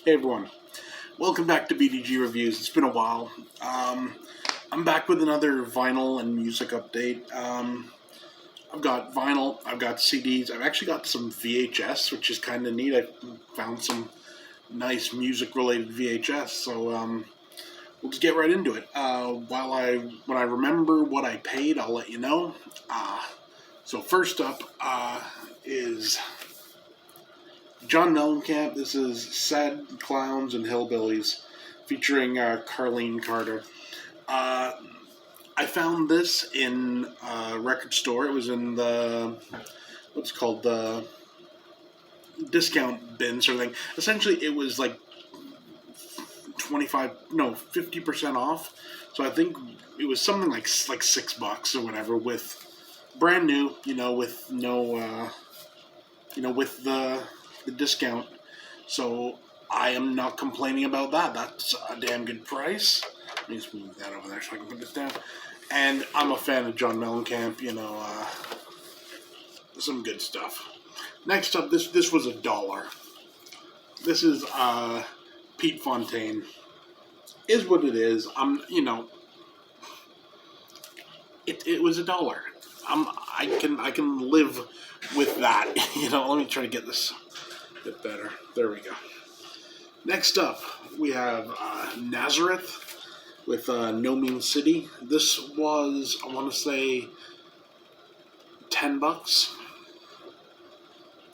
Hey everyone, welcome back to BDG Reviews. It's been a while. I'm back with another vinyl and music update. I've got vinyl, I've got CDs, I've actually got some VHS, which is kind of neat. I found some nice music related VHS, so we'll just get right into it. When I remember what I paid, I'll let you know. So first up is John Mellencamp. This is Sad Clowns and Hillbillies, featuring Carlene Carter. Uh, I found this in a record store. It was in the what's called the discount bin sort of thing. Essentially, it was like 50% off. So I think it was something like $6 or whatever, with brand new. With no with the discount. So I am not complaining about that. That's a damn good price. Let me just move that over there so I can put this down. And I'm a fan of John Mellencamp. Some good stuff. Next up, this was $1. This is Pete Fontaine. Is what it is. It was $1. I can live with that. Let me try to get this a bit better. There we go. Next up, we have Nazareth with No Mean City. This was, I want to say, $10.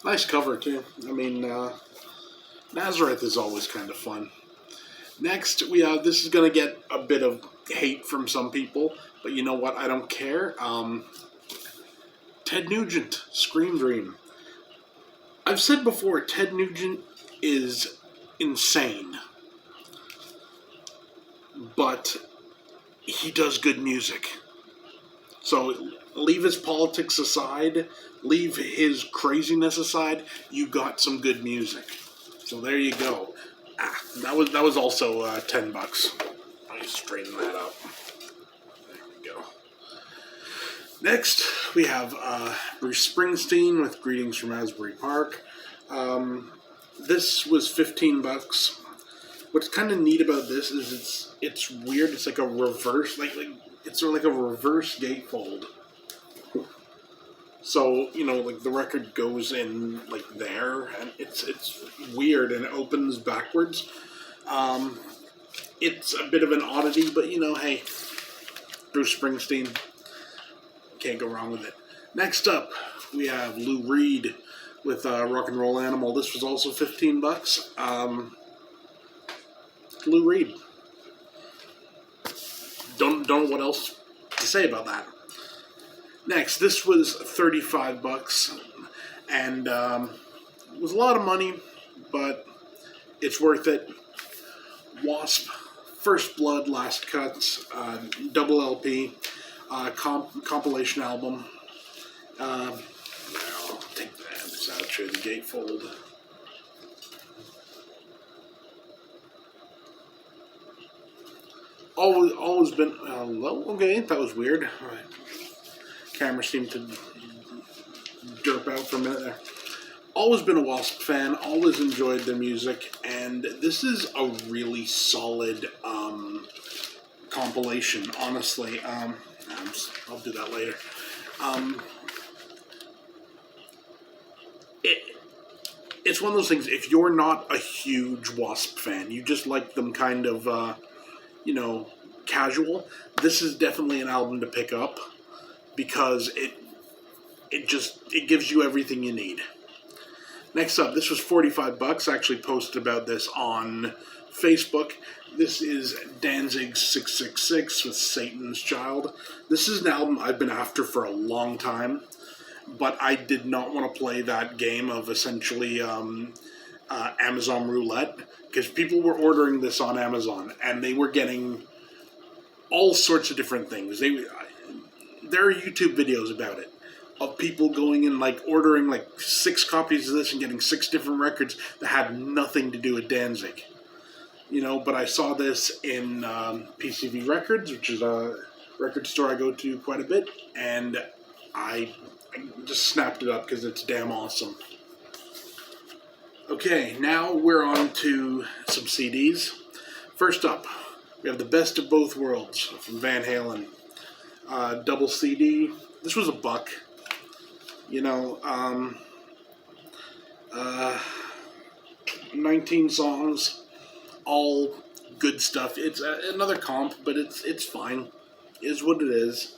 Nice cover too. Nazareth is always kind of fun. Next, we have, this is going to get a bit of hate from some people, but you know what? I don't care. Ted Nugent, Scream Dream. I've said before, Ted Nugent is insane, but he does good music. So leave his politics aside, leave his craziness aside. You got some good music. So there you go. That was also $10. Let me straighten that up. There we go. Next, we have Bruce Springsteen with Greetings from Asbury Park. This was $15. What's kind of neat about this is it's weird. It's like a reverse, it's sort of like a reverse gatefold. So the record goes in there, and it's weird, and it opens backwards. It's a bit of an oddity, but hey, Bruce Springsteen, can't go wrong with it. Next up, we have Lou Reed with Rock and Roll Animal. This was also $15. Lou Reed. Don't know what else to say about that. Next, this was $35, and it was a lot of money, but it's worth it. Wasp, First Blood, Last Cuts, double LP, compilation album. I'll take this out, show the gatefold. Always been low. Okay, that was weird. Right. Camera seemed to derp out for a minute there. Always been a Wasp fan. Always enjoyed their music, and this is a really solid compilation. Honestly, I'll do that later. It's one of those things. If you're not a huge Wasp fan, you just like them kind of, casual. This is definitely an album to pick up, because it gives you everything you need. Next up, this was $45. I actually posted about this on Facebook. This is Danzig 666 with Satan's Child. This is an album I've been after for a long time, but I did not want to play that game of essentially Amazon Roulette, because people were ordering this on Amazon, and they were getting all sorts of different things. There are YouTube videos about it, of people going in, ordering 6 copies of this and getting 6 different records that had nothing to do with Danzig. But I saw this in PCV Records, which is a record store I go to quite a bit, and I just snapped it up because it's damn awesome. Okay, now we're on to some CDs. First up, we have The Best of Both Worlds from Van Halen. Double CD. This was $1. You know, 19 songs, all good stuff. It's another comp, but it's fine. It is what it is.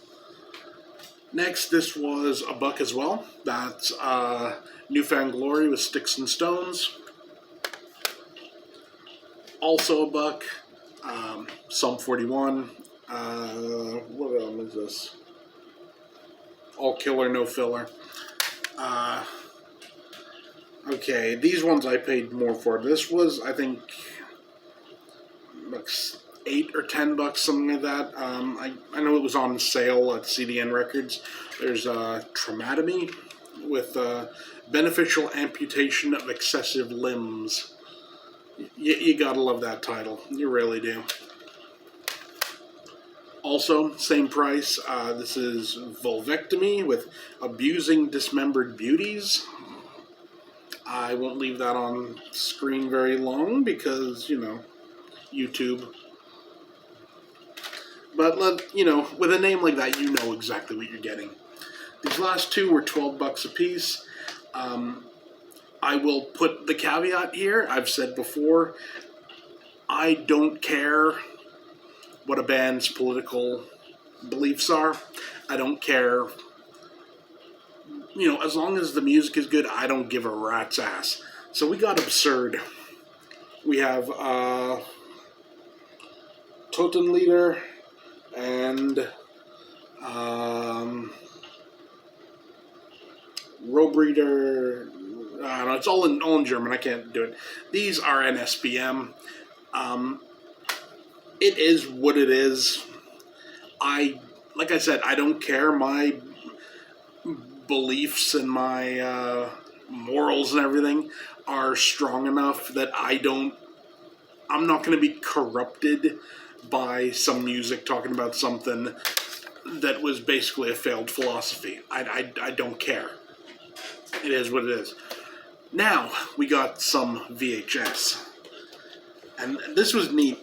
Next, this was $1 as well. That's New Found Glory with Sticks and Stones. Also $1. Sum 41. What album is this? All Killer, No Filler. Okay, these ones I paid more for. This was, I think, like $8 or $10, something like that. I know it was on sale at CDN Records. There's Traumatomy with Beneficial Amputation of Excessive Limbs. You gotta love that title. You really do. Also, same price. This is Vulvectomy with Abusing Dismembered Beauties. I won't leave that on screen very long because, you know, YouTube. But, with a name like that, you know exactly what you're getting. These last two were $12 a piece. I will put the caveat here. I've said before, I don't care what a band's political beliefs are. I don't care. As long as the music is good, I don't give a rat's ass. So we got Absurd. We have Totenlieder and Rohrbreeder. I don't know, it's all in German. I can't do it. These are NSBM. It is what it is. Like I said, I don't care. My beliefs and my morals and everything are strong enough that I'm not going to be corrupted by some music talking about something that was basically a failed philosophy. I don't care. It is what it is. Now, we got some VHS. And this was neat,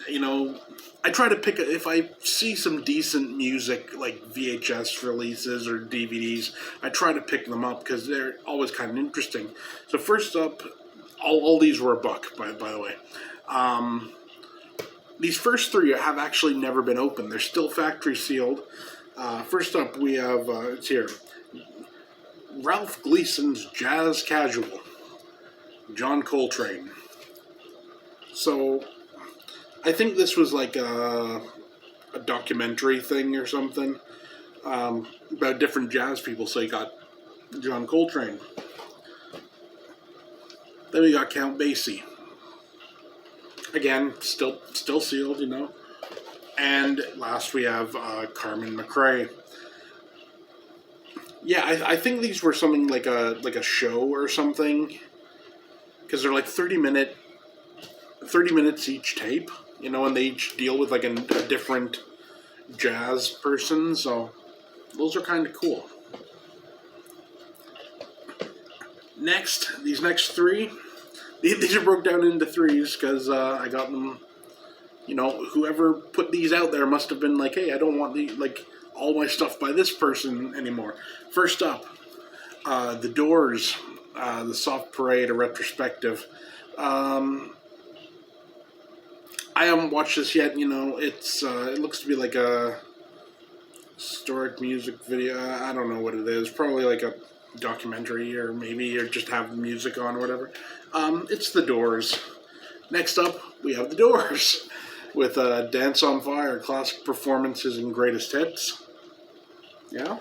I try to pick, if I see some decent music, like VHS releases or DVDs, I try to pick them up because they're always kind of interesting. So first up, all these were $1, by the way. These first three have actually never been opened. They're still factory sealed. First up, we have, it's here, Ralph Gleason's Jazz Casual, John Coltrane. So, I think this was like a documentary thing or something about different jazz people. So you got John Coltrane. Then we got Count Basie. Again, still sealed, And last we have Carmen McRae. Yeah, I think these were something like a show or something, because they're like 30 minutes each tape, and they each deal with like a different jazz person, so those are kind of cool. Next, these next three, these are broke down into threes because I got them, whoever put these out there must have been like, hey, I don't want all my stuff by this person anymore. First up, The Doors, The Soft Parade, a retrospective. I haven't watched this yet. It looks to be like a historic music video. I don't know what it is. Probably like a documentary, or maybe you just have music on or whatever. It's The Doors. Next up, we have The Doors with Dance on Fire, classic performances and greatest hits. Yeah.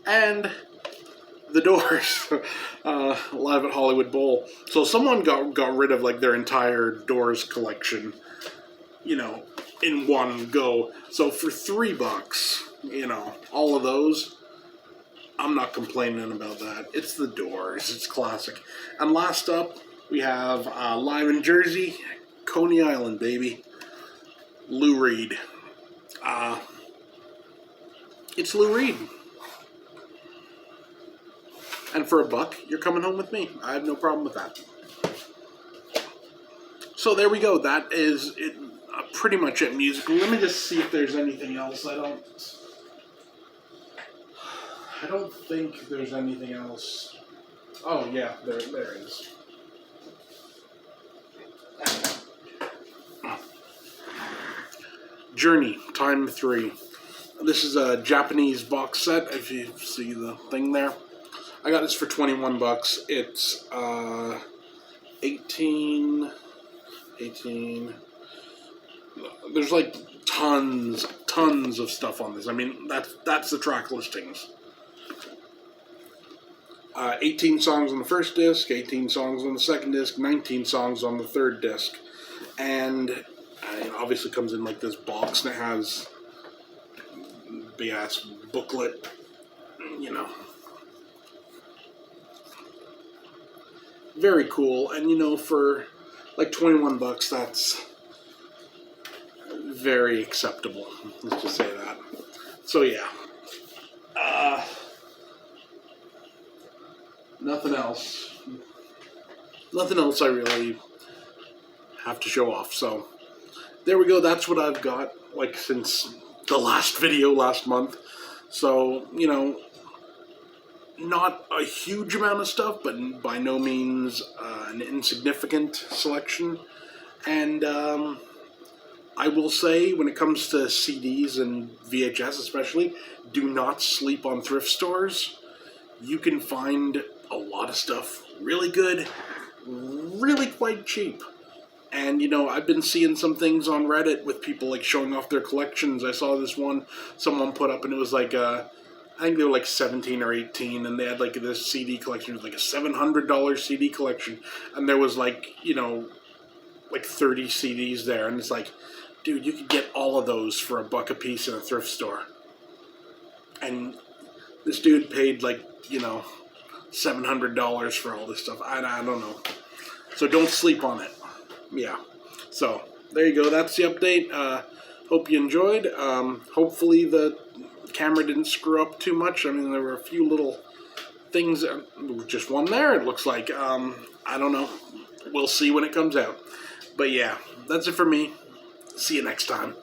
And The Doors, live at Hollywood Bowl. So someone got rid of like their entire Doors collection, in one go. So for $3, all of those, I'm not complaining about that. It's The Doors. It's classic. And last up, we have live in Jersey, Coney Island, baby. Lou Reed. It's Lou Reed. And for $1, you're coming home with me. I have no problem with that. So there we go. That is it, pretty much it musically. Let me just see if there's anything else. I don't think there's anything else. Oh yeah, there is. Journey, Time 3. This is a Japanese box set, if you see the thing there. I got this for 21 bucks. It's 18. There's like tons of stuff on this. I mean, that's the track listings. 18 songs on the first disc, 18 songs on the second disc, 19 songs on the third disc. And it obviously comes in like this box, and it has big ass booklet, you know. Very cool, and you know, for like 21 bucks, that's very acceptable. Let's just say that. So yeah. Nothing else. Nothing else I really have to show off. So there we go. That's what I've got, like, since the last video last month. So, you know, not a huge amount of stuff, but by no means an insignificant selection. And I will say, when it comes to CDs and VHS especially, do not sleep on thrift stores. You can find a lot of stuff really good, really quite cheap. And, you know, I've been seeing some things on Reddit with people, like, showing off their collections. I saw this one someone put up, and it was like, I think they were like 17 or 18, and they had, like, this CD collection. It was like a $700 CD collection. And there was, like, you know, like 30 CDs there. And it's like, dude, you could get all of those for $1 a piece in a thrift store. And this dude paid, like, you know, $700 for all this stuff. I don't know. So don't sleep on it. Yeah. So there you go. That's the update. Hope you enjoyed. Hopefully the camera didn't screw up too much. I mean, there were a few little things. Just one there, it looks like. I don't know. We'll see when it comes out. But yeah, that's it for me. See you next time.